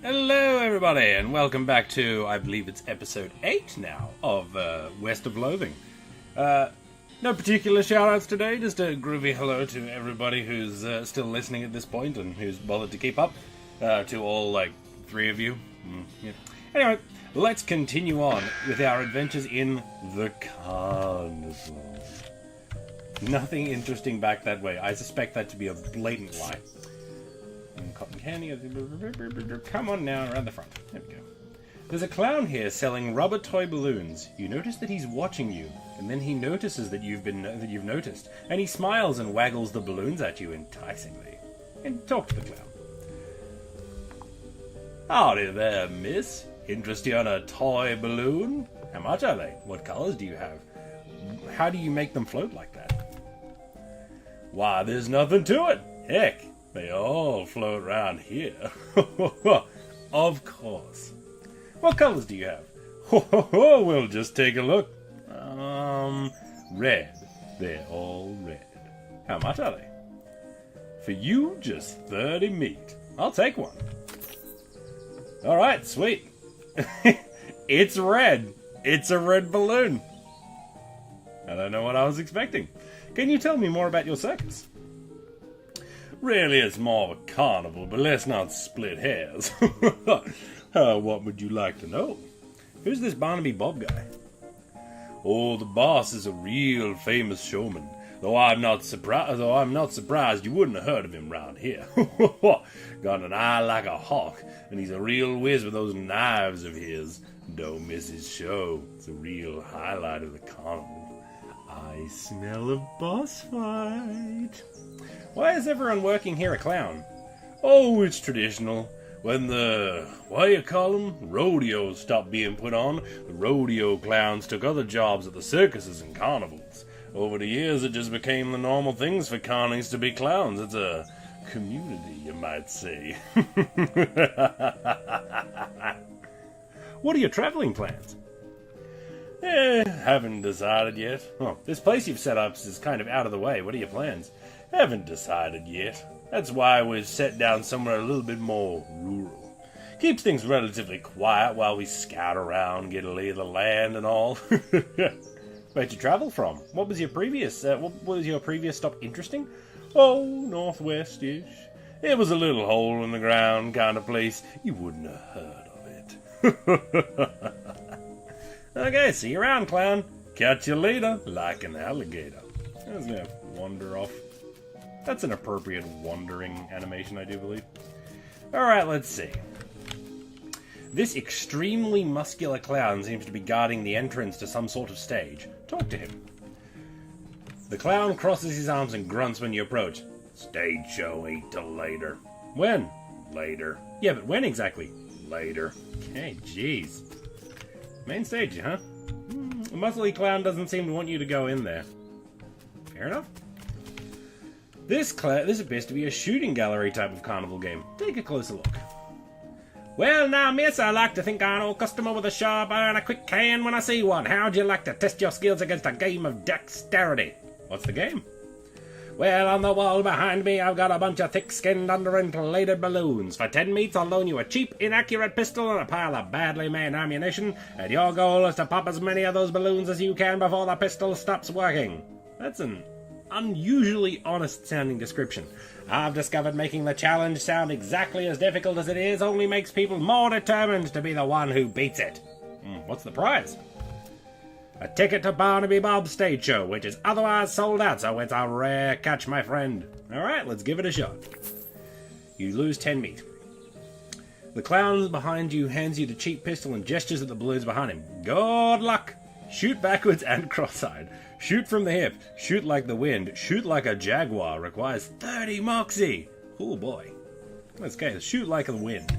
Hello everybody, and welcome back to, I believe it's episode 8 now, of West of Loathing. No particular shout-outs today, just a groovy hello to everybody who's still listening at this point and who's bothered to keep up. To all, 3 of you. Yeah. Anyway, let's continue on with our adventures in the carnival. Nothing interesting back that way. I suspect that to be a blatant lie. Cotton candy. Come on now, around the front. There we go. There's a clown here selling rubber toy balloons. You notice that he's watching you, and then he notices that you've noticed, and he smiles and waggles the balloons at you enticingly. And talk to the clown. Howdy there, miss. Interested in a toy balloon? How much are they? What colors do you have? How do you make them float like that? Why, there's nothing to it. Heck, they all float around here. Of course. What colors do you have? We'll just take a look. Red. They're all red. How much are they? For you, just 30 meat. I'll take one. Alright, sweet. It's red. It's a red balloon. I don't know what I was expecting. Can you tell me more about your circus? Really, it's more of a carnival, but let's not split hairs. What would you like to know? Who's this Barnaby Bob guy? Oh, the boss is a real famous showman. Though I'm not surprised you wouldn't have heard of him round here. Got an eye like a hawk, and he's a real whiz with those knives of his. Don't miss his show. It's a real highlight of the carnival. I smell a boss fight. Why is everyone working here a clown? Oh, it's traditional. When the, rodeos stopped being put on, the rodeo clowns took other jobs at the circuses and carnivals. Over the years, it just became the normal things for carnies to be clowns. It's a community, you might say. What are your traveling plans? Haven't decided yet. Oh, this place you've set up is kind of out of the way. What are your plans? Haven't decided yet. That's why we've set down somewhere a little bit more rural. Keeps things relatively quiet while we scout around, get a lay of the land and all. Where'd you travel from? What was your previous stop interesting? Oh, northwest-ish. It was a little hole in the ground kind of place. You wouldn't have heard of it. Okay, see you around, clown. Catch you later, like an alligator. I was gonna wander off. That's an appropriate wandering animation, I do believe. Alright, let's see. This extremely muscular clown seems to be guarding the entrance to some sort of stage. Talk to him. The clown crosses his arms and grunts when you approach. Stage show ain't till later. When? Later. Yeah, but when exactly? Later. Okay, jeez. Main stage, huh? The muscly clown doesn't seem to want you to go in there. Fair enough. This appears to be a shooting gallery type of carnival game. Take a closer look. Well, now, miss, I like to think I'm an old customer with a sharp eye and a quick can when I see one. How'd you like to test your skills against a game of dexterity? What's the game? Well, on the wall behind me, I've got a bunch of thick-skinned, underinflated balloons. For 10 meats, I'll loan you a cheap, inaccurate pistol and a pile of badly made ammunition, and your goal is to pop as many of those balloons as you can before the pistol stops working. That's an unusually honest-sounding description. I've discovered making the challenge sound exactly as difficult as it is only makes people more determined to be the one who beats it. What's the prize? A ticket to Barnaby Bob's stage show, which is otherwise sold out, so it's a rare catch, my friend. Alright, let's give it a shot. You lose 10 meat. The clown behind you hands you the cheap pistol and gestures at the balloons behind him. Good luck! Shoot backwards and cross-eyed. Shoot from the hip. Shoot like the wind. Shoot like a jaguar. Requires 30 moxie. Oh boy. Okay, shoot like the wind.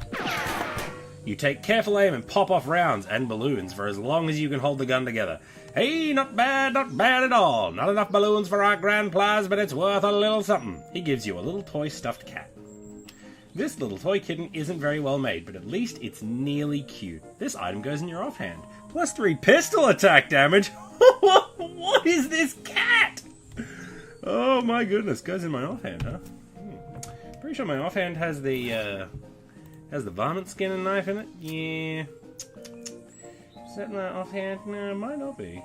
You take careful aim and pop off rounds and balloons for as long as you can hold the gun together. Hey, not bad at all. Not enough balloons for our grand prize, but it's worth a little something. He gives you a little toy stuffed cat. This little toy kitten isn't very well made, but at least it's nearly cute. This item goes in your offhand. Plus 3 pistol attack damage. What is this cat? Oh my goodness, goes in my offhand, huh? Pretty sure my offhand has the Has the varmint skin and knife in it? Yeah. Is that not offhand? No, it might not be.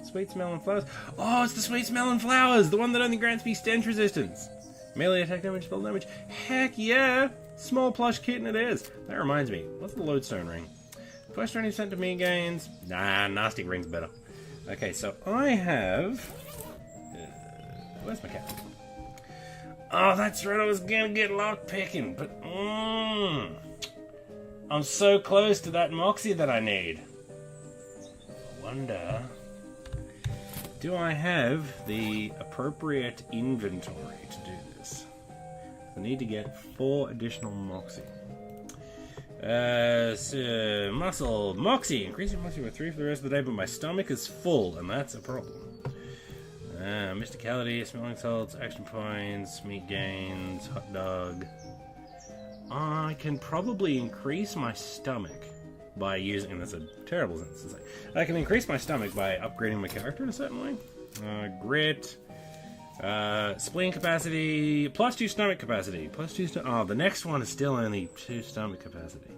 Sweet smelling flowers. Oh, it's the sweet smelling flowers! The one that only grants me stench resistance. Melee attack damage, spell damage. Heck yeah! Small plush kitten it is. That reminds me. What's the lodestone ring? Plus 20% to me gains. Nah, nasty ring's better. Okay, so I have... where's my cat? Oh, that's right, I was gonna get lockpicking, but... I'm so close to that moxie that I need. I wonder... do I have the appropriate inventory to do this? I need to get 4 additional moxie. Muscle. Moxie. Increasing moxie by 3 for the rest of the day, but my stomach is full, and that's a problem. Mysticality, smelling salts, action points, meat gains, hot dog. I can probably increase my stomach by using, and that's a terrible sentence to say. I can increase my stomach by upgrading my character in a certain way. Grit. Spleen capacity, plus 2 stomach capacity, plus 2 oh, the next one is still only 2 stomach capacity.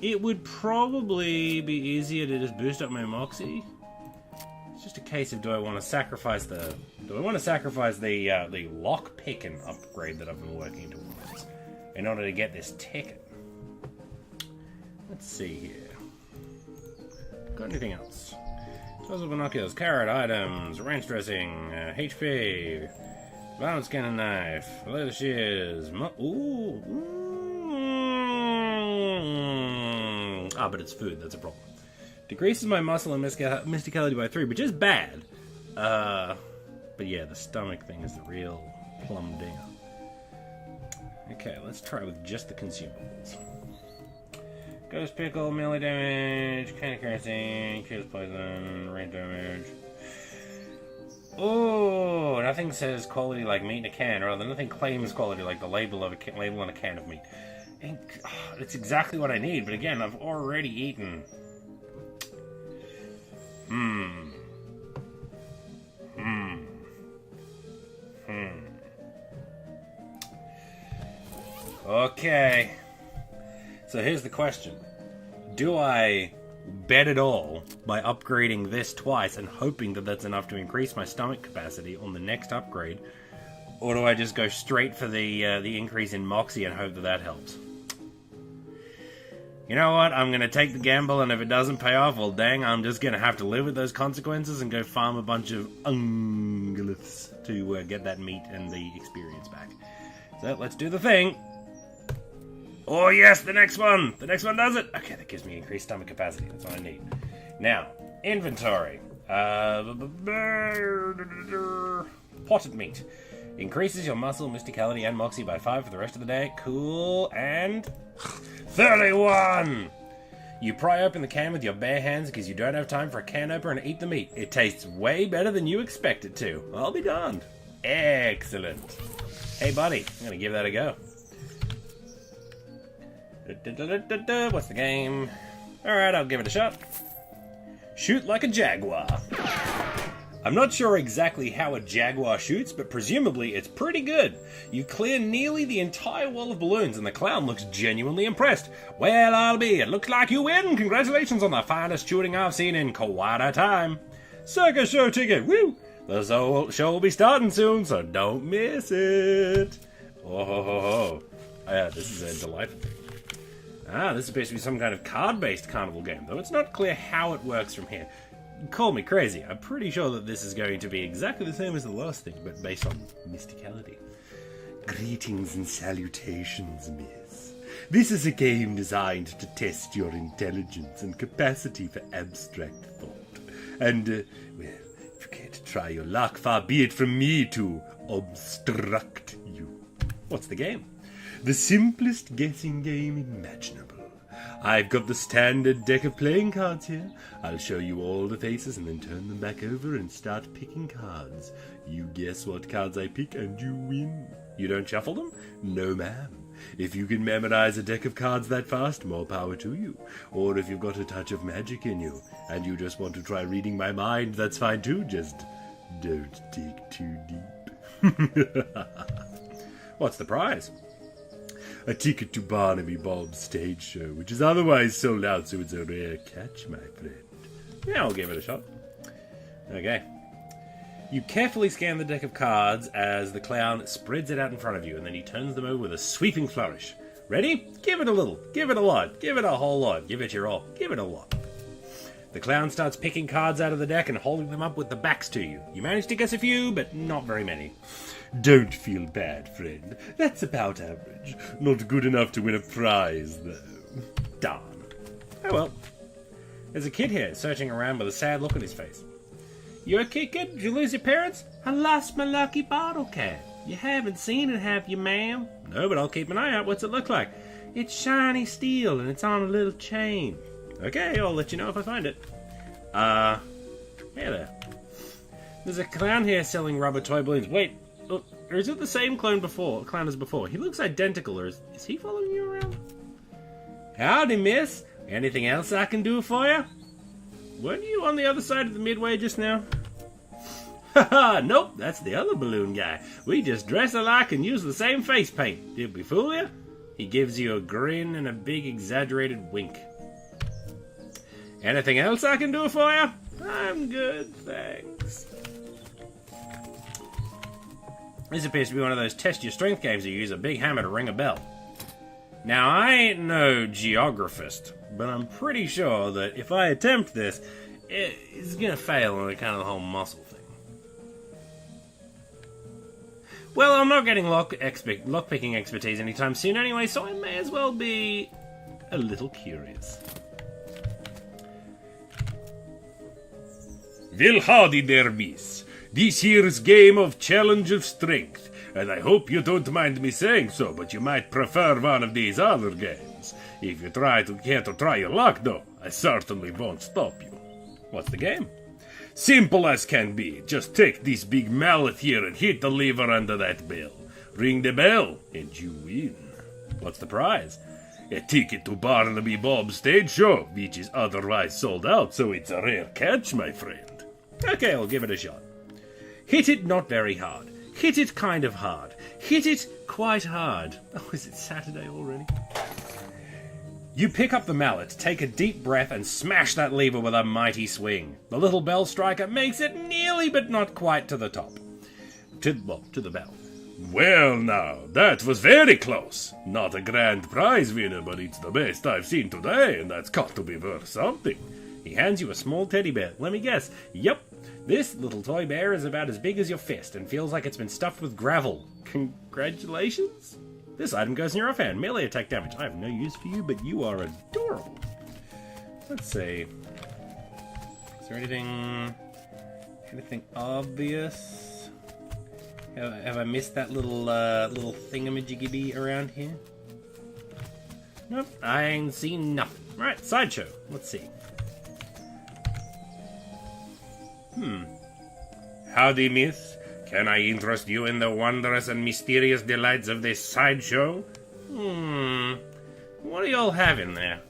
It would probably be easier to just boost up my moxie. It's just a case of do I want to sacrifice the lock picking upgrade that I've been working towards in order to get this ticket. Let's see here. Got anything else? Disposable binoculars, carrot items, ranch dressing, HP, violent skin and knife, leather shears, but it's food, that's a problem. Decreases my muscle and mysticality by 3, which is bad. But yeah, the stomach thing is the real plum dinger. Okay, let's try with just the consumables. Ghost Pickle, melee damage, candy cursing, kills poison, range damage. Oh, nothing says quality like meat in a can, or rather, nothing claims quality like the label on a can of meat. It's exactly what I need, but again, I've already eaten. Okay. So here's the question. Do I bet it all by upgrading this twice and hoping that that's enough to increase my stomach capacity on the next upgrade? Or do I just go straight for the increase in moxie and hope that that helps? You know what? I'm going to take the gamble, and if it doesn't pay off, well, dang, I'm just going to have to live with those consequences and go farm a bunch of unguliths to get that meat and the experience back. So let's do the thing. Oh yes, the next one! The next one does it! Okay, that gives me increased stomach capacity. That's what I need. Now, inventory. Potted meat. Increases your muscle, mysticality, and moxie by 5 for the rest of the day. Cool. And 31! You pry open the can with your bare hands because you don't have time for a can opener and eat the meat. It tastes way better than you expect it to. I'll be darned. Excellent. Hey, buddy. I'm going to give that a go. What's the game? Alright, I'll give it a shot. Shoot like a jaguar. I'm not sure exactly how a jaguar shoots, but presumably it's pretty good. You clear nearly the entire wall of balloons, and the clown looks genuinely impressed. Well, I'll be. It looks like you win. Congratulations on the finest shooting I've seen in quite a time. Circus show ticket. Woo! The show will be starting soon, so don't miss it. Oh, ho, ho, ho. Yeah, this is a delightful thing. This is supposed to be some kind of card-based carnival game, though it's not clear how it works from here. Call me crazy, I'm pretty sure that this is going to be exactly the same as the last thing, but based on mysticality. Greetings and salutations, miss. This is a game designed to test your intelligence and capacity for abstract thought. And, well, if you care to try your luck, far be it from me to obstruct you. What's the game? The simplest guessing game imaginable. I've got the standard deck of playing cards here. I'll show you all the faces and then turn them back over and start picking cards. You guess what cards I pick and you win. You don't shuffle them? No, ma'am. If you can memorize a deck of cards that fast, more power to you. Or if you've got a touch of magic in you and you just want to try reading my mind, that's fine too. Just don't dig too deep. What's the prize? A ticket to Barnaby Bob's stage show, which is otherwise sold out, so it's a rare catch, my friend. Yeah, I'll give it a shot. Okay. You carefully scan the deck of cards as the clown spreads it out in front of you, and then he turns them over with a sweeping flourish. Ready? Give it a little. Give it a lot. Give it a whole lot. Give it your all. Give it a lot. The clown starts picking cards out of the deck and holding them up with the backs to you. You manage to guess a few, but not very many. Don't feel bad, friend. That's about average. Not good enough to win a prize, though. Darn. Oh well. There's a kid here, searching around with a sad look on his face. You okay, kid? Did you lose your parents? I lost my lucky bottle cap. You haven't seen it, have you, ma'am? No, but I'll keep an eye out. What's it look like? It's shiny steel, and it's on a little chain. Okay, I'll let you know if I find it. Hey there. There's a clown here selling rubber toy balloons. Wait, look, or is it the same clown as before? He looks identical, or is he following you around? Howdy, miss. Anything else I can do for you? Weren't you on the other side of the midway just now? Haha, nope, that's the other balloon guy. We just dress alike and use the same face paint. Did we fool you? He gives you a grin and a big exaggerated wink. Anything else I can do for you? I'm good, thanks. This appears to be one of those test your strength games where you use a big hammer to ring a bell. Now, I ain't no geographist, but I'm pretty sure that if I attempt this, it's gonna fail on kind of the whole muscle thing. Well, I'm not getting lockpicking expertise anytime soon anyway, so I may as well be a little curious. Well, howdy there, miss. This here's game of challenge of strength, and I hope you don't mind me saying so, but you might prefer one of these other games. If you care to try your luck, though, I certainly won't stop you. What's the game? Simple as can be. Just take this big mallet here and hit the lever under that bell. Ring the bell, and you win. What's the prize? A ticket to Barnaby Bob's stage show, which is otherwise sold out, so it's a rare catch, my friend. Okay, I'll give it a shot. Hit it not very hard. Hit it kind of hard. Hit it quite hard. Oh, is it Saturday already? You pick up the mallet, take a deep breath, and smash that lever with a mighty swing. The little bell striker makes it nearly but not quite to the top. To the bell. Well now, that was very close. Not a grand prize winner, but it's the best I've seen today, and that's got to be worth something. He hands you a small teddy bear. Let me guess. Yep, this little toy bear is about as big as your fist and feels like it's been stuffed with gravel. Congratulations? This item goes in your offhand. Melee attack damage. I have no use for you, but you are adorable. Let's see. Is there anything obvious? Have I missed that little thingamajiggy around here? Nope, I ain't seen nothing. Right, sideshow. Let's see. Howdy, miss. Can I interest you in the wondrous and mysterious delights of this sideshow? What do y'all have in there?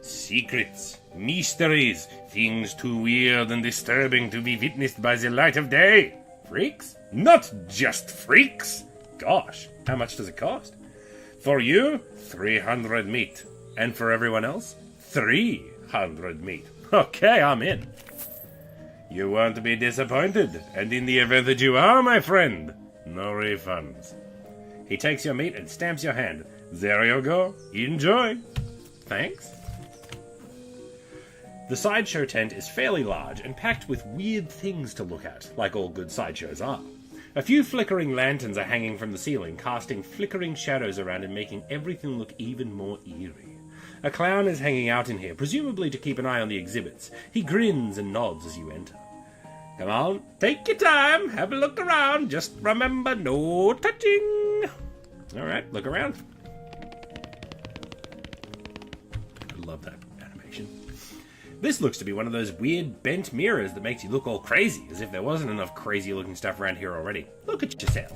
Secrets, mysteries, things too weird and disturbing to be witnessed by the light of day. Freaks? Not just freaks! Gosh, how much does it cost? For you, 300 meat. And for everyone else, 300 meat. Okay, I'm in. You won't be disappointed, and in the event that you are, my friend, no refunds. He takes your meat and stamps your hand. There you go. Enjoy. Thanks. The sideshow tent is fairly large and packed with weird things to look at, like all good sideshows are. A few flickering lanterns are hanging from the ceiling, casting flickering shadows around and making everything look even more eerie. A clown is hanging out in here, presumably to keep an eye on the exhibits. He grins and nods as you enter. Come on, take your time, have a look around, just remember, no touching. Alright, look around. I love that animation. This looks to be one of those weird bent mirrors that makes you look all crazy, as if there wasn't enough crazy looking stuff around here already. Look at yourself.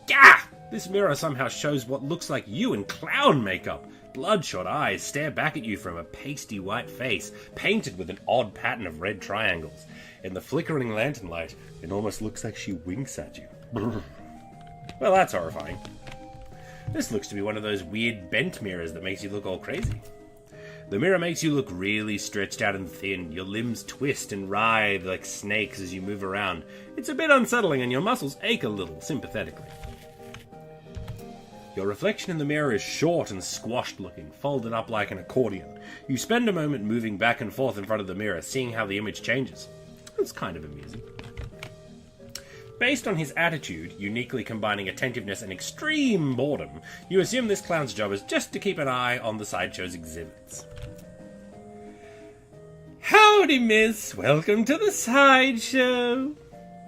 Gah! This mirror somehow shows what looks like you in clown makeup. Bloodshot eyes stare back at you from a pasty white face, painted with an odd pattern of red triangles. In the flickering lantern light, it almost looks like she winks at you. Brr. Well, that's horrifying. This looks to be one of those weird bent mirrors that makes you look all crazy. The mirror makes you look really stretched out and thin. Your limbs twist and writhe like snakes as you move around. It's a bit unsettling and your muscles ache a little, sympathetically. Your reflection in the mirror is short and squashed looking, folded up like an accordion. You spend a moment moving back and forth in front of the mirror, seeing how the image changes. It's kind of amusing. Based on his attitude, uniquely combining attentiveness and extreme boredom, you assume this clown's job is just to keep an eye on the sideshow's exhibits. Howdy, miss. Welcome to the sideshow.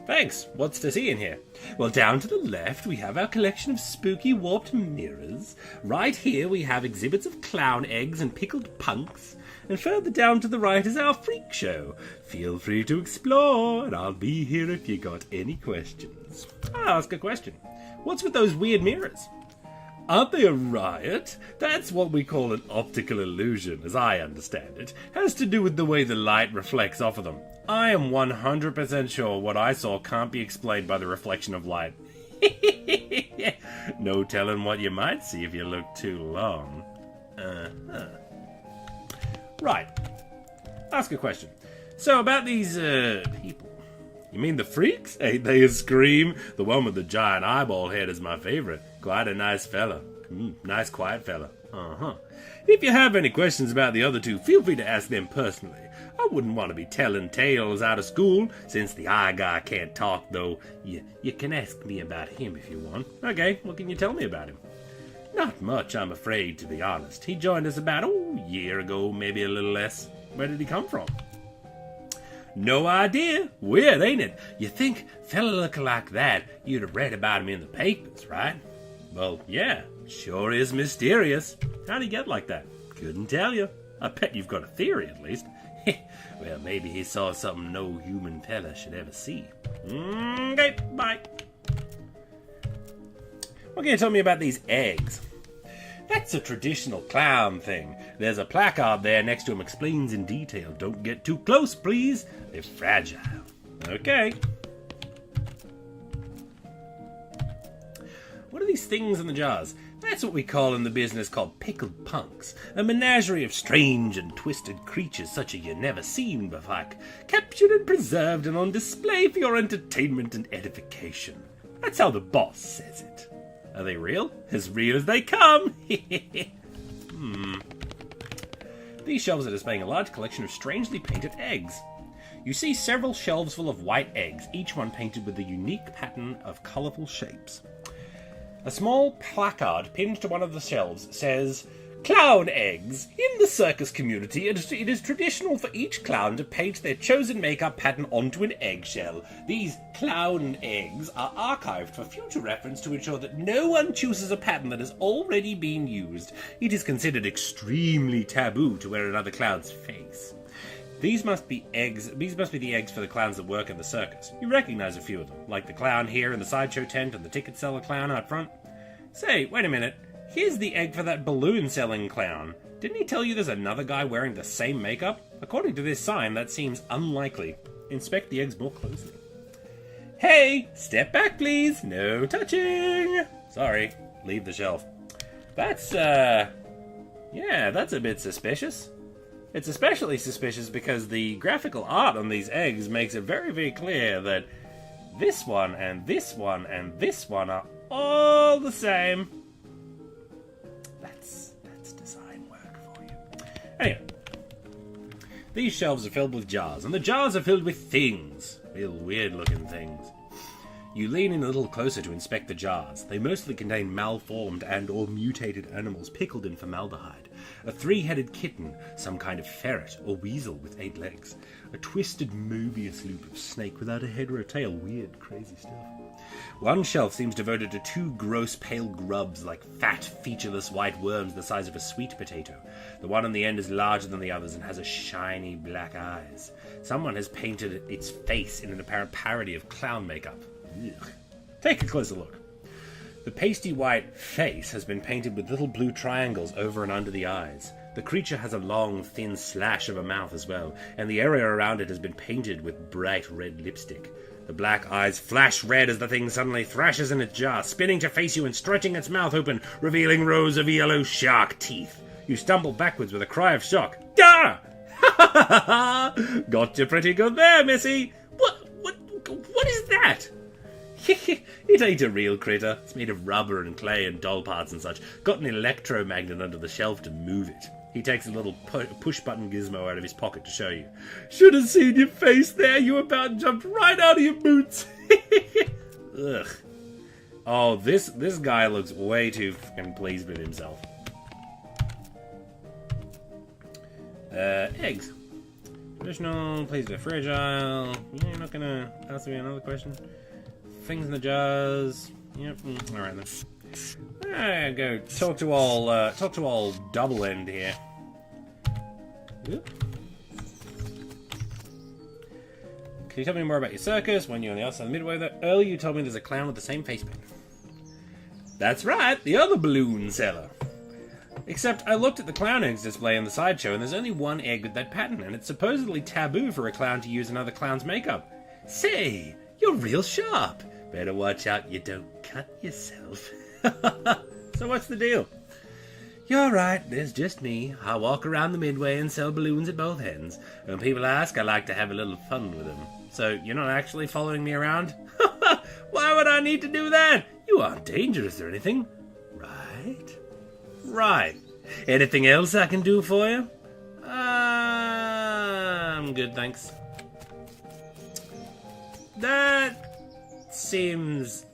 Thanks. What's to see in here? Well, down to the left, we have our collection of spooky warped mirrors. Right here, we have exhibits of clown eggs and pickled punks. And further down to the right is our freak show. Feel free to explore, and I'll be here if you got any questions. I'll ask a question. What's with those weird mirrors? Aren't they a riot? That's what we call an optical illusion, as I understand it. Has to do with the way the light reflects off of them. I am 100% sure what I saw can't be explained by the reflection of light. No telling what you might see if you look too long. Right. Ask a question. So about these, people. You mean the freaks? Ain't they a scream? The one with the giant eyeball head is my favorite. Quite a nice fella. Nice quiet fella. Uh-huh. If you have any questions about the other two, feel free to ask them personally. I wouldn't want to be telling tales out of school. Since the eye guy can't talk, though, you can ask me about him if you want. Okay, what can you tell me about him? Not much, I'm afraid, to be honest. He joined us about a year ago, maybe a little less. Where did he come from? No idea. Weird, ain't it? You think, fella looking like that, you'd have read about him in the papers, right? Well, yeah, sure is mysterious. How'd he get like that? Couldn't tell you. I bet you've got a theory, at least. Well, maybe he saw something no human fella should ever see. Okay, bye. What can you tell me about these eggs? That's a traditional clown thing. There's a placard there next to him, explains in detail. Don't get too close, please. They're fragile. Okay. What are these things in the jars? That's what we call in the business called pickled punks. A menagerie of strange and twisted creatures such as you never seen before. Captured and preserved and on display for your entertainment and edification. That's how the boss says it. Are they real? As real as they come! These shelves are displaying a large collection of strangely painted eggs. You see several shelves full of white eggs, each one painted with a unique pattern of colourful shapes. A small placard pinned to one of the shelves says, "Clown eggs. In the circus community, it is traditional for each clown to paint their chosen makeup pattern onto an eggshell. These clown eggs are archived for future reference to ensure that no one chooses a pattern that has already been used. It is considered extremely taboo to wear another clown's face." These must be the eggs for the clowns that work in the circus. You recognize a few of them, like the clown here in the sideshow tent and the ticket seller clown out front. Say, wait a minute. Here's the egg for that balloon-selling clown. Didn't he tell you there's another guy wearing the same makeup? According to this sign, that seems unlikely. Inspect the eggs more closely. Hey! Step back, please! No touching! Sorry. Leave the shelf. That's, yeah, that's a bit suspicious. It's especially suspicious because the graphical art on these eggs makes it very, very clear that this one and this one and this one are all the same. That's design work for you. Anyway, these shelves are filled with jars, and the jars are filled with things. Real weird-looking things. You lean in a little closer to inspect the jars. They mostly contain malformed and/or mutated animals pickled in formaldehyde. A 3-headed kitten, some kind of ferret or weasel with 8 legs. A twisted Mobius loop of snake without a head or a tail. Weird, crazy stuff. One shelf seems devoted to 2 gross pale grubs like fat, featureless white worms the size of a sweet potato. The one on the end is larger than the others and has a shiny black eyes. Someone has painted its face in an apparent parody of clown makeup. Ugh. Take a closer look. The pasty white face has been painted with little blue triangles over and under the eyes. The creature has a long, thin slash of a mouth as well, and the area around it has been painted with bright red lipstick. The black eyes flash red as the thing suddenly thrashes in its jar, spinning to face you and stretching its mouth open, revealing rows of yellow shark teeth. You stumble backwards with a cry of shock. Gah! Got you pretty good there, missy. What is that? It ain't a real critter. It's made of rubber and clay and doll parts and such. Got an electromagnet under the shelf to move it. He takes a little push-button gizmo out of his pocket to show you. Should have seen your face there. You about jumped right out of your boots. Ugh. Oh, this guy looks way too fucking pleased with himself. Eggs. Traditional, please be fragile. You're not gonna ask me another question? Things in the jars. Yep. Alright then. Go talk to all double end here. Oop. Can you tell me more about your circus when you're on the outside of the midway there? Earlier you told me there's a clown with the same face paint. That's right, the other balloon seller. Except I looked at the clown eggs display in the sideshow and there's only one egg with that pattern and it's supposedly taboo for a clown to use another clown's makeup. Say, you're real sharp. Better watch out you don't cut yourself. So what's the deal? You're right, there's just me. I walk around the midway and sell balloons at both ends. When people ask, I like to have a little fun with them. So you're not actually following me around? Why would I need to do that? You aren't dangerous or anything. Right? Right. Anything else I can do for you? I'm good, thanks. That seems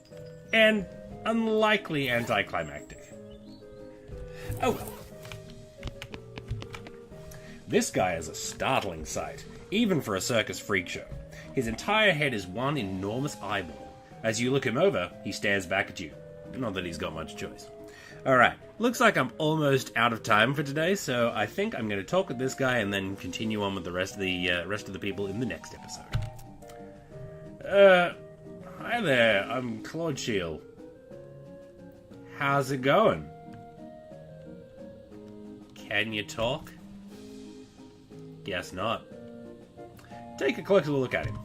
unlikely anticlimactic. Oh well. This guy is a startling sight, even for a circus freak show. His entire head is one enormous eyeball. As you look him over, he stares back at you. Not that he's got much choice. Alright, looks like I'm almost out of time for today, so I think I'm going to talk with this guy and then continue on with the rest of the people in the next episode. Hi there, I'm Klaudsheal. How's it going? Can you talk? Guess not. Take a closer look at him.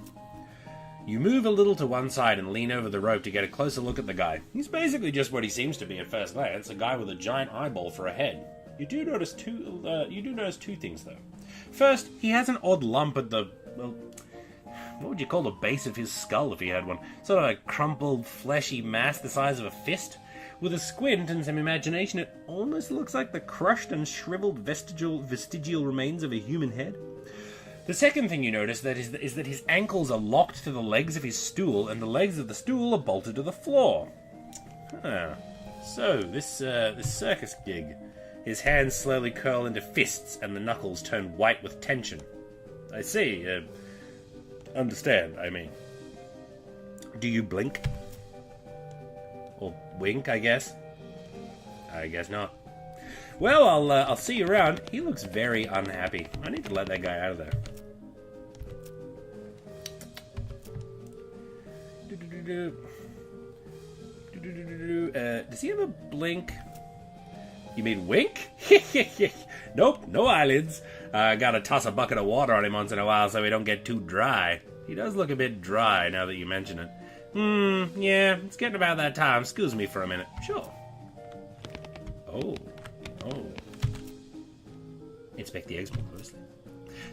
You move a little to one side and lean over the rope to get a closer look at the guy. He's basically just what he seems to be at first glance, a guy with a giant eyeball for a head. You do notice two things though. First, he has an odd lump at the, well, what would you call the base of his skull if he had one? Sort of a crumpled, fleshy mass the size of a fist. With a squint and some imagination, it almost looks like the crushed and shriveled vestigial remains of a human head. The second thing you notice is that his ankles are locked to the legs of his stool, and the legs of the stool are bolted to the floor. So, this circus gig. His hands slowly curl into fists, and the knuckles turn white with tension. I see. Understand, I mean. Do you blink? Or wink, I guess? I guess not. Well, I'll see you around. He looks very unhappy. I need to let that guy out of there. Does he have a blink? You mean wink? Nope, no eyelids. Gotta toss a bucket of water on him once in a while so he don't get too dry. He does look a bit dry now that you mention it. Yeah, it's getting about that time. Excuse me for a minute. Sure. Oh. Inspect the eggs more closely.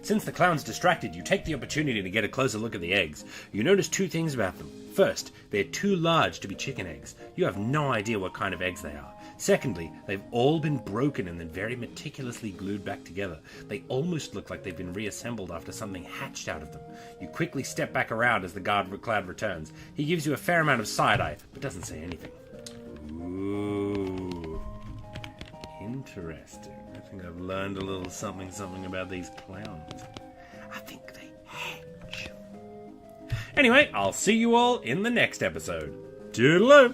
Since the clown's distracted, you take the opportunity to get a closer look at the eggs. You notice two things about them. First, they're too large to be chicken eggs. You have no idea what kind of eggs they are. Secondly, they've all been broken and then very meticulously glued back together. They almost look like they've been reassembled after something hatched out of them. You quickly step back around as the clown returns. He gives you a fair amount of side-eye, but doesn't say anything. Ooh. Interesting. I think I've learned a little something about these clowns. I think they hatch. Anyway, I'll see you all in the next episode. Toodaloo!